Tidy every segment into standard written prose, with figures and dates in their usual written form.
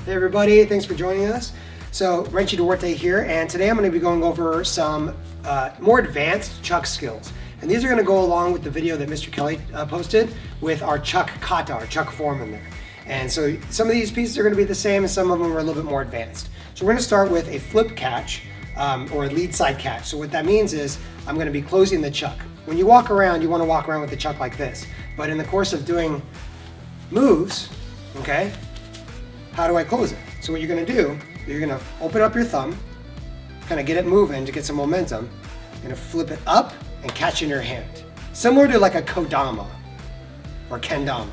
Hey everybody, thanks for joining us. So, Duarte here, and today I'm going to be going over some more advanced chuck skills. And these are going to go along with the video that Mr. Kelly posted with our chuck kata, our chuck form in there. And so some of these pieces are going to be the same and some of them are a little bit more advanced. So we're going to start with a flip catch or a lead side catch. So what that means is I'm going to be closing the chuck. When you walk around, you want to walk around with the chuck like this. But in the course of doing moves, okay, how do I close it? So what you're going to do, you're going to open up your thumb, kind of get it moving to get some momentum. You're going to flip it up and catch in your hand. Similar to like a kodama or kendama.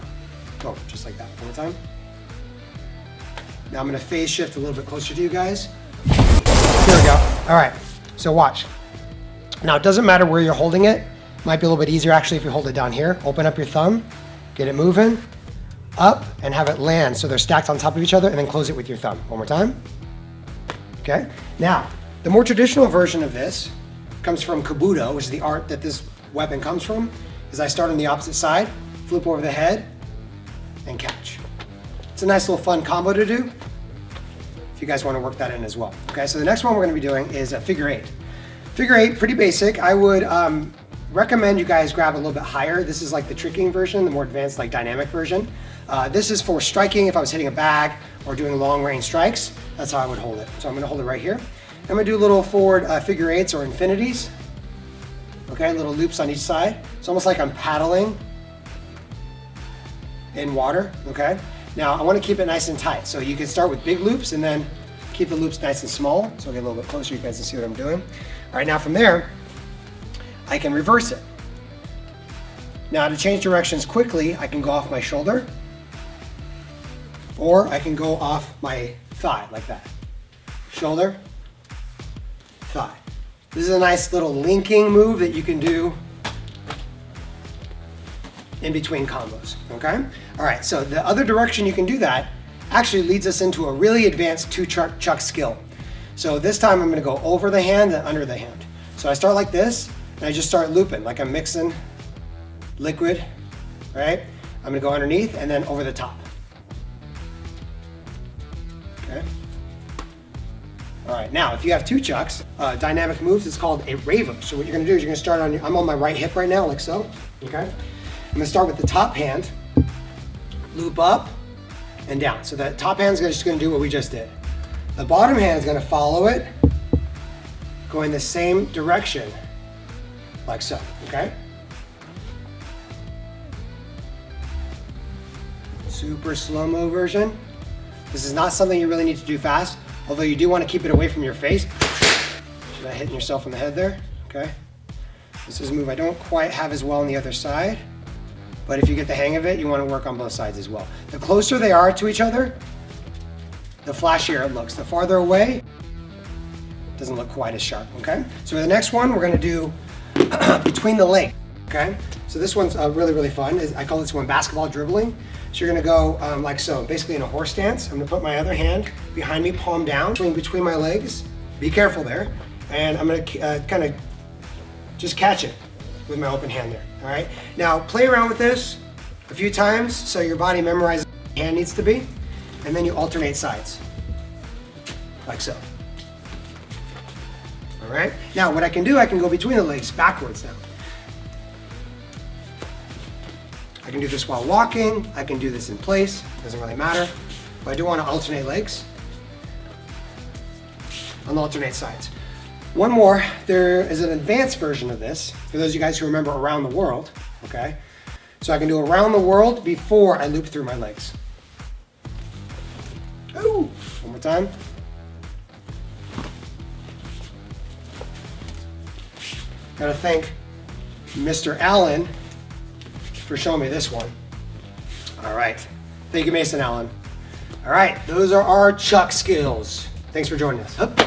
Go, just like that. One more time. Now I'm going to phase shift a little bit closer to you guys. Here we go. All right, so watch. Now it doesn't matter where you're holding it. Might be a little bit easier actually if you hold it down here. Open up your thumb, get it moving, up, and have it land so they're stacked on top of each other, and then close it with your thumb. One more time. Okay. Now, the more traditional version of this comes from Kabuto, which is the art that this weapon comes from, is I start on the opposite side, flip over the head, and catch. It's a nice little fun combo to do if you guys want to work that in as well. Okay, so the next one we're going to be doing is a figure eight. Figure eight, pretty basic. I would recommend you guys grab a little bit higher. This is like the tricking version, the more advanced like dynamic version. This is for striking if I was hitting a bag or doing long range strikes. That's how I would hold it. So I'm going to hold it right here. I'm going to do little forward figure eights or infinities. Okay, little loops on each side. It's almost like I'm paddling in water. Okay. Now I want to keep it nice and tight. So you can start with big loops and then keep the loops nice and small. So I'll get a little bit closer, you guys can see what I'm doing. All right, now from there, I can reverse it. Now to change directions quickly, I can go off my shoulder, or I can go off my thigh like that. Shoulder, thigh. This is a nice little linking move that you can do in between combos, okay? All right, so the other direction you can do that actually leads us into a really advanced two chuck skill. So this time I'm gonna go over the hand and under the hand. So I start like this, and I just start looping, like I'm mixing liquid, right? I'm gonna go underneath and then over the top. Okay. All right, now if you have two chucks, dynamic moves, it's called a Raver. So what you're gonna do is you're gonna start on, I'm on my right hip right now, like so, okay? I'm gonna start with the top hand, loop up and down. So that top hand's just gonna do what we just did. The bottom hand is gonna follow it, going the same direction, like so, okay? Super slow-mo version. This is not something you really need to do fast, although you do want to keep it away from your face. Should I hitting yourself in the head there? Okay. This is a move I don't quite have as well on the other side, but if you get the hang of it, you want to work on both sides as well. The closer they are to each other, the flashier it looks. The farther away, it doesn't look quite as sharp, okay? So for the next one, we're going to do between the legs, okay? So this one's really, really fun. I call this one basketball dribbling. So you're gonna go like so, basically in a horse stance. I'm gonna put my other hand behind me, palm down, between my legs. Be careful there. And I'm gonna kind of just catch it with my open hand there, all right? Now play around with this a few times so your body memorizes where your hand needs to be, and then you alternate sides, like so. All right? Now what I can do, I can go between the legs backwards now. I can do this while walking, I can do this in place, doesn't really matter. But I do want to alternate legs on the alternate sides. One more, there is an advanced version of this, for those of you guys who remember around the world, okay? So I can do around the world before I loop through my legs. Ooh, one more time. Gotta thank Mr. Allen for showing me this one. All right, thank you, Mason Allen. All right, those are our chuck skills. Thanks for joining us. Hup.